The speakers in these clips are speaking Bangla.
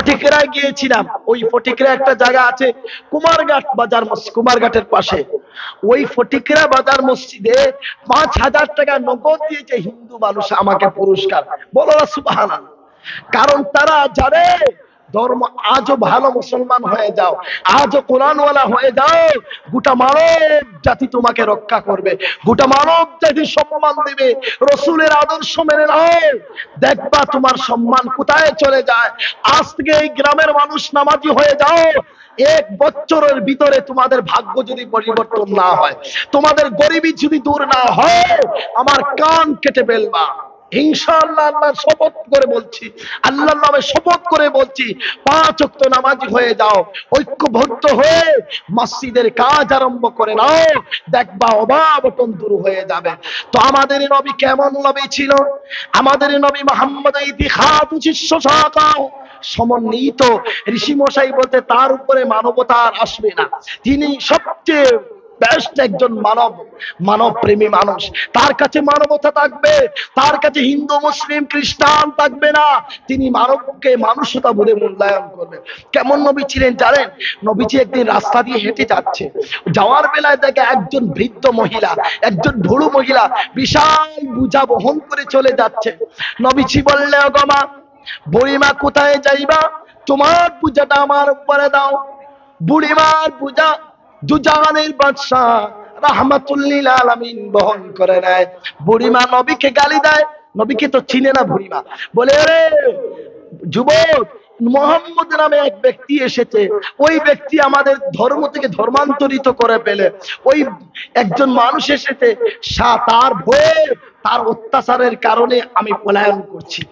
ফটিকরায় গিয়েছিলাম। ওই ফটিকরা একটা জায়গা আছে কুমারঘাট বাজার, কুমারঘাটের পাশে। ওই ফটিকরা বাজার মসজিদে 5,000 টাকা নগদ দিয়েছে হিন্দু মানুষ আমাকে পুরস্কার। বলো না সুবহানাল্লাহ। কারণ তারা জানে ধর্ম আজও ভালো মুসলমান হয়ে যাও, আজও কোরআনওয়ালা হয়ে যাও, গোটা মানব জাতি তোমাকে রক্ষা করবে, গোটা মানব জাতি সম্মান দিবে। রসুলের আদর্শ মেনে নাও, দেখবা তোমার সম্মান কোথায় চলে যায়। আজ থেকে এই গ্রামের মানুষ নামাজি হয়ে যাও, 1 বছরের ভিতরে তোমাদের ভাগ্য যদি পরিবর্তন না হয়, তোমাদের গরিবী যদি দূর না হয়, আমার কান কেটে ফেলবা ইনশাআল্লাহ। আল্লাহর শপথ করে বলছি, আল্লাহর নামে শপথ করে বলছি, 5 ওয়াক্ত নামাজি হয়ে যাও, ঐক্যবদ্ধ হয়ে মসজিদের কাজ আরম্ভ করে নাও, দেখবা অভাব অনটন দূর হয়ে যাবে। তো আমাদের নবী কেমন নবী ছিল? আমাদের নবী মুহাম্মদ ইতিহাদ শিষ্য শাখা সমন্বিত। ঋষি মশাই বলতে তার উপরে মানবতা আর আসবে না। তিনি সবচেয়ে বেস্ট একজন মানব প্রেমী মানুষ। তার কাছে মানবতা থাকবে, তার কাছে হিন্দু মুসলিম খ্রিস্টান থাকবে না। তিনি মানবকে মানুষতা বলে মূল্যায়ন করবে। কেমন নবী ছিলেন জানেন? নবীজি একদিন রাস্তা দিয়ে হেঁটে যাচ্ছে, যাওয়ার বেলায় দেখে একজন বৃদ্ধ মহিলা, একজন বুড়ো মহিলা বিশাল বোঝা বহন করে চলে যাচ্ছে। নবীজি বললে, ওগো মা, বুড়িমা কোথায় যাইবা? তোমার বোঝাটা আমার উপরে দাও। বুড়িমার বোঝা দুজাহানের বাদশা রাহমাতুল লিল আলামিন বহন করে নেয়। বুড়িমা নবীকে গালি দেয়, নবীকে তো চিনে না বুড়িমা। বলে, আরে যুবক, মোহাম্মদ নামে এক ব্যক্তি এসেছে, ওই ব্যক্তি আমাদের ধর্ম থেকে ধর্মান্তরিত করে ফেলে। ওই একজন মানুষ এসেছে, তার ভয়ে, তার অত্যাচারের কারণে আমি পলায়ন করছি।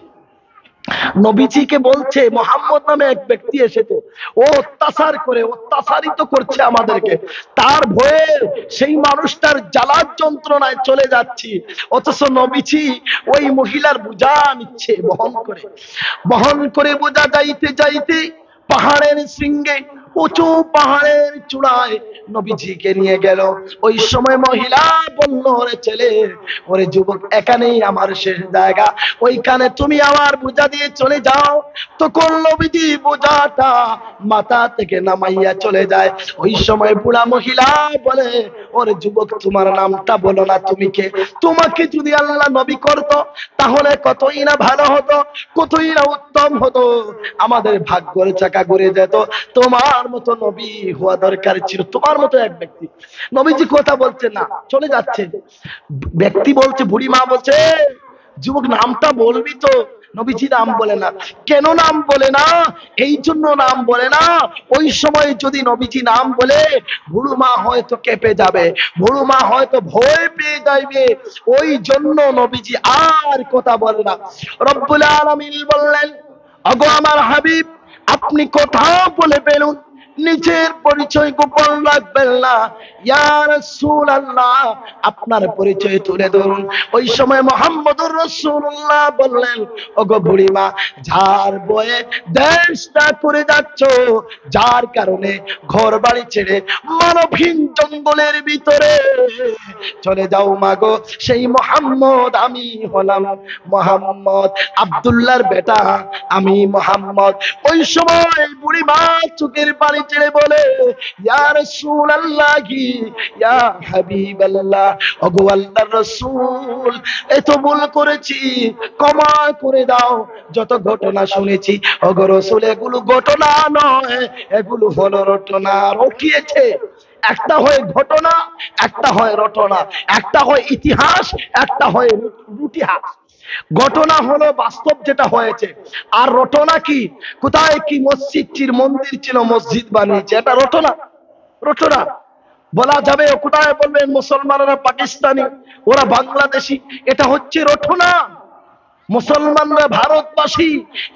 নবীজিকে বলছে মোহাম্মদ নামে এক ব্যক্তি এসেছে, ও অত্যাচার করে, অত্যাচারিত করছে আমাদেরকে, তার ভয়ে সেই মানুষটার জ্বালার যন্ত্রণায় চলে যাচ্ছি। অথচ নবীজি ওই মহিলার বোঝা নিচ্ছে, বহন করে বোঝা যাইতে যাইতে পাহাড়ের শৃঙ্গে, উঁচু পাহাড়ের চূড়ায় নবীজিকে নিয়ে গেল। ওই সময় মহিলা বলল, ওরে ছেলে, ওরে যুবক, এখানেই আমার শেষ জায়গা, ওইখানে তুমি আমার বোঝা দিয়ে চলে যাও। তখন নবীজি বোঝাটা মাথা থেকে নামাইয়া চলে যায়। ওই সময় বুড়া মহিলা বলে, ওরে যুবক, তোমার নামটা বলো না, তুমি কে? তোমাকে যদি আল্লাহ নবী করতো তাহলে কতই না ভালো হতো, কতই না উত্তম হতো, আমাদের ভাগ্যের চাকা ঘুরে যেত। তোমার মতো নবী হওয়া দরকার ছিল, তোমার মতো এক ব্যক্তি। নবীজি কথা বলছে না, চলে যাচ্ছে। ব্যক্তি বলছে, বুড়ি মা বলছে, যুবক নামটা বলবি তো? নবীজি নাম বলে না। কেন নাম বলে না? এই জন্য নাম বলে না, ওই সময় যদি নবীজি নাম বলে বুড়ো মা হয়তো কেঁপে যাবে, বুড়ো মা হয়তো ভয় পেয়ে যাবে। ওই জন্য নবীজি আর কথা বলে না। রব্বুল আলামিন বললেন, ওগো আমার হাবিব, আপনি কথা বলে ফেলুন, নিজের পরিচয় গোপন রাখবেন না। ইয়া রাসূলুল্লাহ, আপনার পরিচয় তুলে ধরুন। ওই সময় মুহাম্মদুর রাসূলুল্লাহ বললেন, ওগো বুড়িমা, যার বয়ে দেশ ত্যাগ করে যাচ্ছ, যার কারণে ঘর বাড়ি ছেড়ে মানবহীন জঙ্গলের ভিতরে চলে যাও মাগো, সেই মুহাম্মদ আমি হলাম মুহাম্মদ, আব্দুল্লাহর বেটা আমি মুহাম্মদ। ওই সময় বুড়িমা চোখের পানি ছেড়ে বলে, ইয়া রাসূলুল্লাহ, ইয়া হাবিবাল্লাহ, ওগো আল্লাহর রাসূল, এত ভুল করেছি, ক্ষমা করে দাও। যত ঘটনা শুনেছি ওগো রাসূল, এগুলো ঘটনা নয়, এগুলো হলো রটনা। রটিয়েছে, একটা হয় ঘটনা, একটা হয় রটনা, একটা হয় ইতিহাস, একটা হয় রুটিহাস। ঘটনা হলো বাস্তব যেটা হয়েছে, আর রটনা কি? কোথায় কি মসজিদ ছিল, মন্দির ছিল, মসজিদ বানিয়েছে, এটা রটনা? রটনা বলা যাবে? কোথায় বলবেন মুসলমানরা পাকিস্তানি, ওরা বাংলাদেশি, এটা হচ্ছে রটনা? মুসলমানরা ভারতবাসী,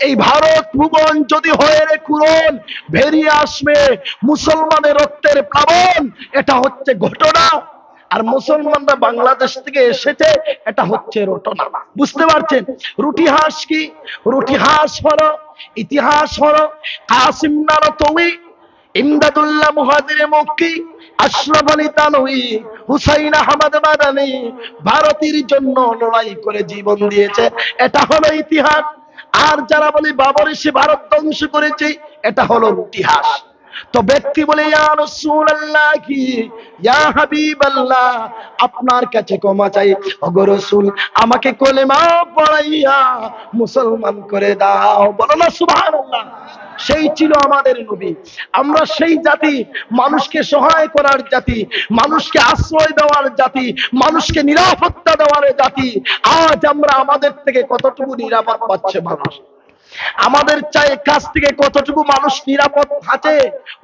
এই ভারত ভুবন যদি হয়ে রে কুরন বেরিয়ে আসবে মুসলমানের রক্তের প্লাবন, এটা হচ্ছে ঘটনা। আর মুসলমানরা বাংলাদেশ থেকে এসেছে, এটা হচ্ছে রটনা। বুঝতে পারছেন? রুটিহাস কি? রুটিহাস হলো, ইতিহাস হলো কাসিম নানতওয়ি, ইমদাদুল্লাহ মুহাজির মক্কি, আশরাফ আলী তানভী, হুসাইন আহমদ মাদানী ভারতের জন্য লড়াই করে জীবন দিয়েছে, এটা হলো ইতিহাস। আর যারা বলে বাবর এসে ভারত ধ্বংস করেছে, এটা হলো ইতিহাস। তো ব্যক্তি বলে ইয়া রাসূলুল্লাহ কি ইয়া হাবিবাল্লাহ, আপনার কাছে ক্ষমা চাই, ওগো রাসূল আমাকে কলেমা পড়াইয়া মুসলমান করে দাও। বলো না সুবহানাল্লাহ। সেই ছিল আমাদের নবী। আমরা সেই জাতি, মানুষকে সহায় করার জাতি, মানুষকে আশ্রয় দেওয়ার জাতি, মানুষকে নিরাপত্তা দেওয়ার জাতি। আজ আমরা আমাদের থেকে কতটুকু নিরাপদ পাচ্ছে মানুষ? আমাদের কাছ থেকে কতটুকু মানুষ নিরাপদ আছে?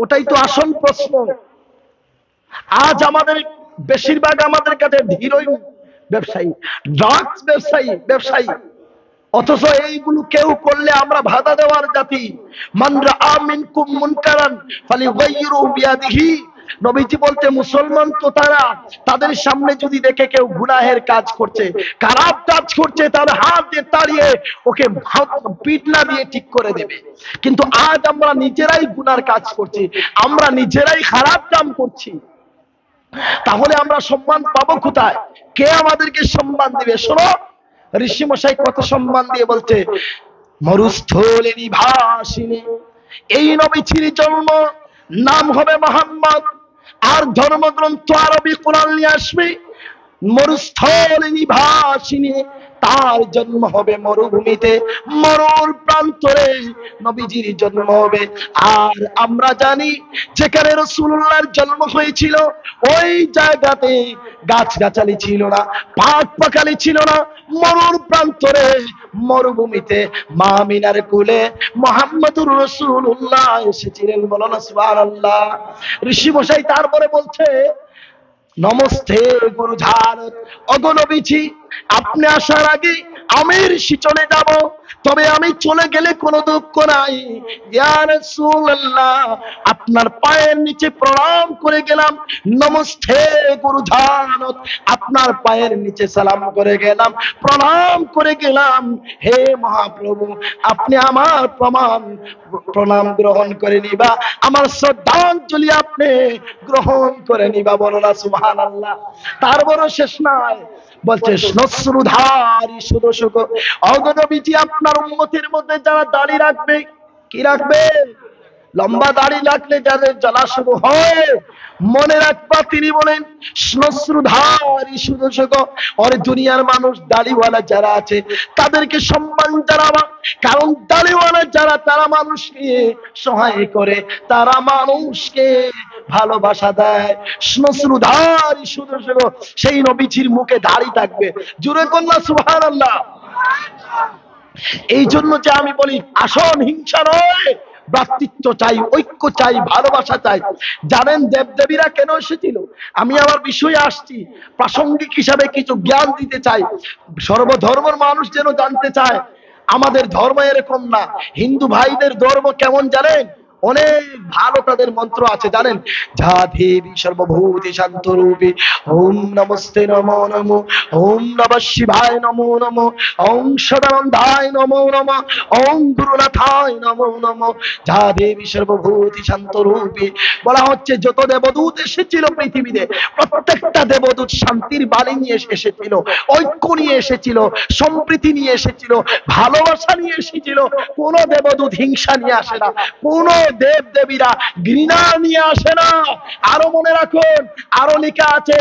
ওটাই তো আসল প্রশ্ন। আজ আমাদের বেশিরভাগ আমাদের কাছে হিরোইন ব্যবসায়ী, ড্রাগস ব্যবসায়ী, অথচ এইগুলো কেউ করলে আমরা বাধা দেওয়ার জাতি। মান রাআ মিনকুম মুনকারান ফালিগাইয়িরু বিয়াদিহি। নবীজি বলতে মুসলমান তো তারা, তাদের সামনে যদি দেখে কেউ গুনাহের কাজ করছে, খারাপ কাজ করছে, তার হাত দিয়ে তাড়িয়ে ওকে পিঠ না দিয়ে ঠিক করে দেবে। কিন্তু আজ আমরা নিজেরাই গুনার কাজ করছি, আমরা নিজেরাই খারাপ কাম করছি। তাহলে আমরা সম্মান পাবো কোথায়? কে আমাদেরকে সম্মান দিবে? শোনো, ঋষি মশাই কত সম্মান দিয়ে বলছে, মরুস্থলে নিভাসিনী, এই নবীর জন্ম, নাম হবে মোহাম্মদ, আর ধর্মগ্রন্থ আরবি কোরআন নিয়ে আসবে। মরুস্থলে নিভাসিনী, তার জন্ম হবে মরুভূমিতে, মরুর প্রান্তরে নবীজির জন্ম হবে। আর আমরা জানি যেখানে রাসূলুল্লাহর জন্ম হয়েছিল ওই জায়গাতে গাছগাছালি ছিল না, পাক পাখালি ছিল না। মরুর প্রান্তরে, মরুভূমিতে মা আমিনার কোলে মুহাম্মদুর রাসূলুল্লাহ এসেছিলেন। বলো না সুবহানাল্লাহ। ঋষি মশাই তারপরে বলছে, নমস্তে গুরু ঝারত, ওগো নবীজি আপনি আসার আগে আমি ঋষি চলে যাব, তবে আমি চলে গেলে কোনো দুঃখ নাই। ইয়া রাসূলুল্লাহ আপনার পায়ের নিচে প্রণাম করে গেলাম, নমস্তে গুরু ঝারত, আপনার পায়ের নিচে সালাম করে গেলাম, প্রণাম করে গেলাম। হে মহাপ্রভু আপনি আমার প্রণাম গ্রহণ করে নিবা, আমার শ্রদ্ধাঞ্জলি আপনি গ্রহণ করে নিবা। বলো না সুবহানাল্লাহ। তার বড় শেষ নাই, বলছে নসরুধারী সুদর্শক, ওগো নবীজি আপনার উম্মতের মধ্যে যারা দাড়ি রাখবে, কি রাখবে? লম্বা দাড়ি রাখলে যাদের জ্বালা শুরু হয়, মনে রাখবা তিনি বলেন নসরুধারী সুদর্শক, আর দুনিয়ার মানুষ দাড়িওয়ালা যারা আছে তাদেরকে সম্মান জানাবা, কারণ দাড়িওয়ালা যারা তারা মানুষকে সহায় করে, তারা মানুষকে ভালোবাসা দেয়। নসরুধারী সুদর্শক, সেই নবীজির মুখে দাড়ি থাকবে। জুড়ে কন্যা সুবহানাল্লাহ। এই জন্য যে আমি বলি আসন হিংসা নয়, ভ্রাতৃত্ব চাই, ঐক্য চাই, ভালোবাসা চাই। জানেন দেবদেবীরা কেন এসেছিল? আমি আমার বিষয়ে আসছি, প্রাসঙ্গিক হিসাবে কিছু জ্ঞান দিতে চাই, সর্বধর্মের মানুষ যেন জানতে চায়। আমাদের ধর্ম এরকম না। হিন্দু ভাইদের ধর্ম কেমন জানেন? অনেক ভালো তাদের মন্ত্র আছে, জানেন? যা দেবী সর্বভূতি শান্তরূপী, ওম নমস্তে নমো নমো, ওম নমঃ শিবায় নমো নমো, ওম সদানন্দায় নমো নমো, ওম গুরুনাথায় নমো নমো। যা দেবী সর্বভূতি শান্তরূপী, বলা হচ্ছে যত দেবদূত এসেছিল পৃথিবীতে, প্রত্যেকটা দেবদূত শান্তির বাণী নিয়ে এসেছিল, ঐক্য নিয়ে এসেছিল, সম্প্রীতি নিয়ে এসেছিল, ভালোবাসা নিয়ে এসেছিল। কোন দেবদূত হিংসা নিয়ে আসে না, কোন দেব দেবীরা ঘৃণা নিয়ে আসে না। আরো মনে রাখুন, আরো লেখা আছে,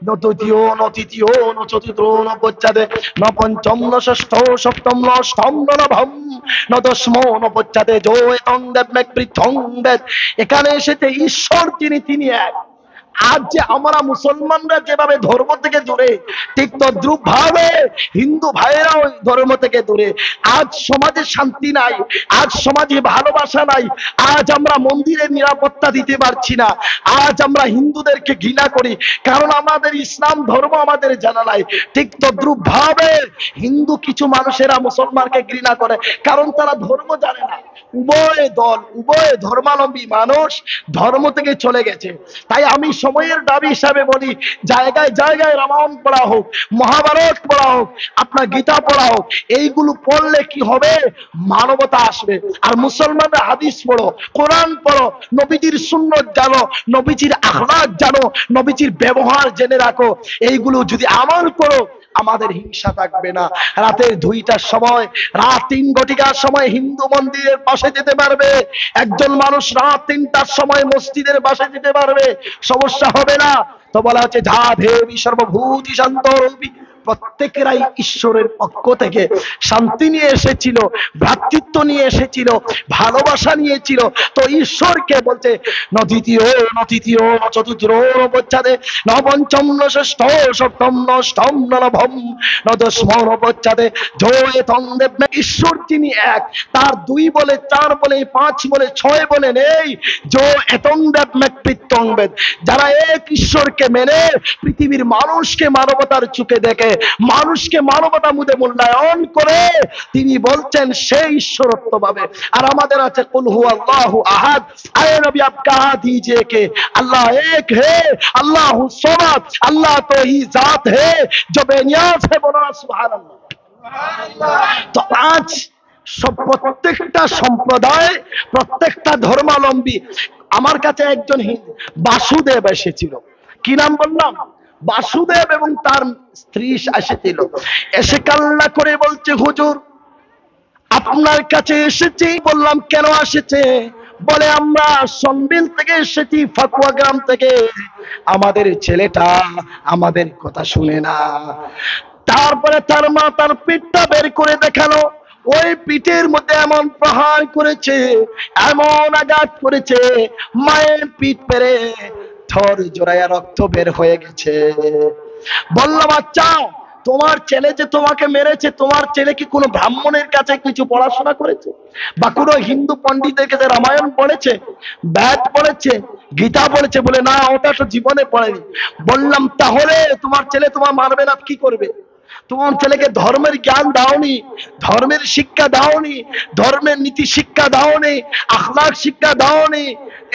ন তৃতীয় ন তৃতীয় ন চতুর্থ ন পঞ্চদে ন পঞ্চম ন ষষ্ঠ সপ্তম ন অষ্টম ন নবম ন দশম ন পঞ্চদে জয়তং দেবমেক পৃথং বেদ। এখানে এসেছে ঈশ্বর তিনি এক। আজ যে আমরা মুসলমানরা যেভাবে ধর্ম থেকে দূরে, ঠিক তদ্রুপ ভাবে হিন্দু ভাইয়েরাও ধর্ম থেকে দূরে। আজ সমাজে শান্তি নাই, আজ সমাজে ভালোবাসা নাই, আজ আমরা মন্দিরের নিরাপত্তা দিতে পারছি না, আজ আমরা হিন্দুদেরকে ঘৃণা করি, কারণ আমাদের ইসলাম ধর্ম আমাদের জানা নাই। ঠিক তদ্রুপ ভাবে হিন্দু কিছু মানুষেরা মুসলমানকে ঘৃণা করে, কারণ তারা ধর্ম জানে না। উভয় দল, উভয় ধর্মাবলম্বী মানুষ ধর্ম থেকে চলে গেছে। তাই আমি সময়ের দাবি হিসাবে বলি, জায়গায় জায়গায় রামায়ণ পড়া হোক, মহাভারত পড়া হোক, আপনার গীতা পড়া হোক। এইগুলো পড়লে কি হবে? মানবতা আসবে। আর মুসলমানরা হাদিস পড়ো, কোরআন পড়ো, নবীজির সুন্নত জানো, নবীজির আখলাক জানো, নবীজির ব্যবহার জেনে রাখো। এইগুলো যদি আমল করো, আমাদের হিংসা থাকবে না। রাতের 2টার সময়, রাত 3 ঘটিকার সময় হিন্দু মন্দিরের পাশে যেতে পারবে, একজন মানুষ রাত 3টার সময় মসজিদের পাশে যেতে পারবে, সমস্যা হবে না। তো বলা হচ্ছে যা দেবী সর্বভূতি শান্ত রূপী, প্রত্যেকেরাই ঈশ্বরের পক্ষ থেকে শান্তি নিয়ে এসেছিল, ভ্রাতৃত্ব নিয়ে এসেছিল, ভালোবাসা নিয়েছিল। তো ঈশ্বরকে বলছে ন দ্বিতীয় ন তৃতীয় ন চতুর্থ নবচ্ছাদে ন পঞ্চম ন ষষ্ঠ সপ্তম নষ্টম ন নবম ন দশম নবচ্ছাদে জয় তং দেব। ঈশ্বর যিনি এক, তার 2 বলে 4 বলে 5 বলে 6 বলে নেই। জো এতং দেব মেকৃত্যং বেদ, যারা এক ঈশ্বরকে মেনে পৃথিবীর মানুষকে মানবতার চোখে দেখে, মানুষকে মানবতা মুদে মূল্যায়ন করে, তিনি বলছেন সে ঈশ্বরত্ব পাবে। আর আমাদের আছে কুল হু আল্লাহু আহাদ, আয়ে নবী আপ কহা दीजिए कि अल्लाह एक है, अल्लाह समद, अल्लाह तो ही जात है जो बेनियाज है। बोलो सुभान अल्लाह। তো আজ প্রত্যেকটা সম্প্রদায়, প্রত্যেকটা ধর্মাবলম্বী, আমার কাছে একজন বাসুদেব এসেছিল। কি নাম বললাম? বাসুদেব, এবং তার স্ত্রী এসেছিল। এসে কান্না করে বলছে হুজুর আপনার কাছে এসেছি। বললাম কেন এসেছে? বলে আমরা সনবিল থেকে এসেছি, ফাকুয়া গ্রাম থেকে, আমাদের ছেলেটা আমাদের কথা শুনে না। তারপরে তার মা তার পিঠটা বের করে দেখালো, ওই পিঠের মধ্যে এমন প্রহার করেছে, এমন আঘাত করেছে, মায়ের পিঠ পেরে থর জোড়ায় রক্ত বের হয়ে গেছে। বললাম আচ্ছা তোমার ছেলে যে তোমাকে মেরেছে, তোমার ছেলে কি কোনো ব্রাহ্মণের কাছে কিছু পড়াশোনা করেছে, বা কোনো হিন্দু পণ্ডিতের কাছে রামায়ণ পড়েছে, বেদ পড়েছে, গীতা পড়েছে? বলে না, ওটা তো জীবনে পড়েনি। বললাম তাহলে তোমার ছেলে তোমার মারবে না, কি করবে? তোমার ছেলেকে ধর্মের জ্ঞান দাওনি, ধর্মের শিক্ষা দাওনি, ধর্মের নীতি শিক্ষা দাওনি, আখলাক শিক্ষা দাওনি।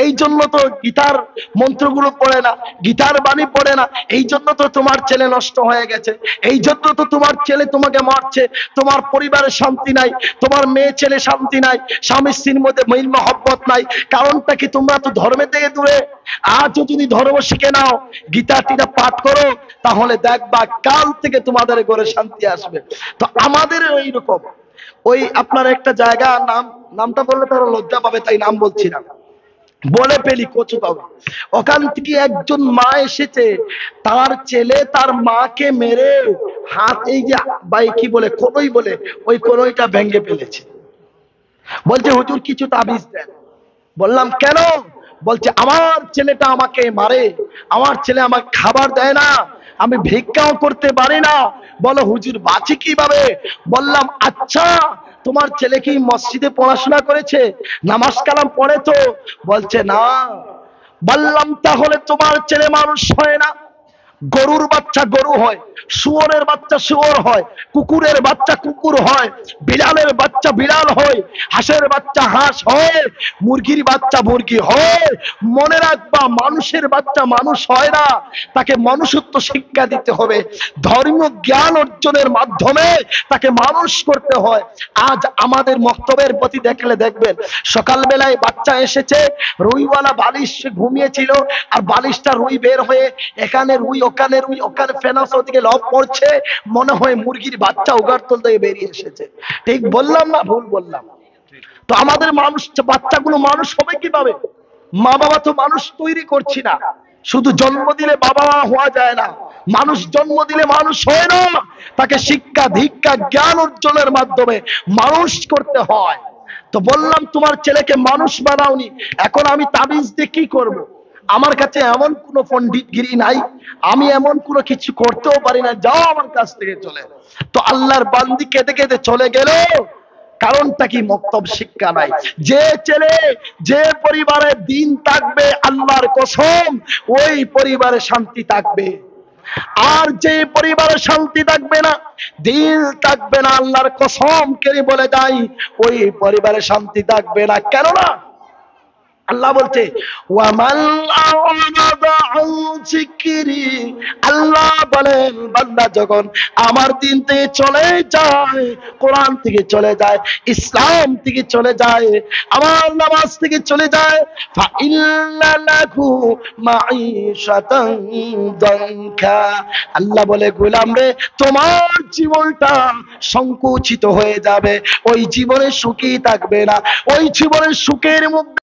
এই জন্য তো গীতার মন্ত্রগুলো পড়ে না, গীতার বাণী পড়ে না। এই জন্য তো তোমার ছেলে নষ্ট হয়ে গেছে, এই জন্য তো তোমার ছেলে তোমাকে মারছে। তোমার পরিবারে শান্তি নাই, তোমার মেয়ে ছেলে শান্তি নাই, স্বামী স্ত্রীর মধ্যে মিল মহব্বত নাই। কারণটা কি? তোমরা তো ধর্মের থেকে দূরে। আজও যদি ধর্ম শিখে নাও, গীতাটিটা পাঠ করো, তাহলে দেখবা কাল থেকে তোমাদের ঘরে শান্তি আসবে। তো আমাদের এইরকম, ওই আপনার একটা জায়গা, নামটা বললে তারা লজ্জা পাবে, তাই নাম বলছি না, বলে পেলি কচু পাবে। ওখান থেকে একজন মা এসেছে, তার ছেলে তার মাকে মেরে হাত, এই যে ভাই কি বলে কোনই বলে, ওই কোনইটা ভেঙে ফেলেছে। বলছে হুজুর কিছু তাবিজ দেন। বললাম কেন? বলছে আমার ছেলেটা আমাকে মারে, আমার ছেলে আমাকে খাবার দেয় না, আমি ভিক্ষাও করতে পারি না। বলো হুজুর বাঁচি কিভাবে? বললাম আচ্ছা তোমার ছেলে কি মসজিদে পড়াশোনা করেছে, নামাজ কালাম পড়ে তো? বলছে না। বললাম তাহলে তোমার ছেলে মানুষ হয় না। গরুর বাচ্চা গরু হয়, শুয়োরের বাচ্চা শুয়োর হয়, কুকুরের বাচ্চা কুকুর হয়, বিড়ালের বাচ্চা বিড়াল হয়, হাঁসের বাচ্চা হাঁস হয়, মুরগির বাচ্চা মুরগি হয়। মনে রাখবা মানুষের বাচ্চা মানুষ হয় না, তাকে মনুষ্যত্ব শিক্ষা দিতে হবে, ধর্মীয় জ্ঞান অর্জনের মাধ্যমে তাকে মানুষ করতে হয়। আজ আমাদের মক্তবের প্রতি দেখলে দেখবেন, সকালবেলায় বাচ্চা এসেছে, রুইওয়ালা বালিশ ঘুমিয়েছিল, আর বালিশটা রুই বের হয়ে এখানে রুই, ওখানে রুই, ওখানে ফেনাস, ওদিকে লব পড়ছে, মনে হয় মুরগির বাচ্চা উগারতল থেকে বেরিয়ে এসেছে। ঠিক বললাম না ভুল বললাম? তো আমাদের মানুষ, বাচ্চাগুলো মানুষ হবে কিভাবে? মা বাবা তো মানুষ তৈরি করছি না। শুধু জন্ম দিলে বাবা মা হওয়া যায় না, মানুষ জন্ম দিলে মানুষ হয় না, তাকে শিক্ষা দীক্ষা জ্ঞান অর্জনের মাধ্যমে মানুষ করতে হয়। তো বললাম তোমার ছেলেকে মানুষ বানাওনি, এখন আমি তাবিজ দিয়ে কি করব? আমার কাছে এমন কোন পণ্ডিতগিরি নাই, আমি এমন কোনো কিছু করতেও পারি না, যাও আমার কাছ থেকে চলে। তো আল্লাহর বান্দি কেঁদে কেঁদে চলে গেল। কারণটা কি? মক্তব শিক্ষা নাই। যে ছেলে যে পরিবারে দিন থাকবে, আল্লাহর কসম ওই পরিবারে শান্তি থাকবে। আর যে পরিবারে শান্তি থাকবে না, দিন থাকবে না, আল্লাহর কসম করে বলে যাই ওই পরিবারে শান্তি থাকবে না। কেননা আল্লাহ বলছে ওয়ামাল আ'রাদা আন যিকরি, আল্লাহ বলেন বান্দা যখন আমার দিন থেকে চলে যায়, কোরআন থেকে চলে যায়, ইসলাম থেকে চলে যায়, আমার নামাজ থেকে চলে যায়, ফা ইন্না লাহু মাঈশাতান দানকা, আল্লাহ বলে গোলাম রে তোমার জীবনটা সংকুচিত হয়ে যাবে, ওই জীবনে সুখী থাকবে না, ওই জীবনের সুখের মধ্যে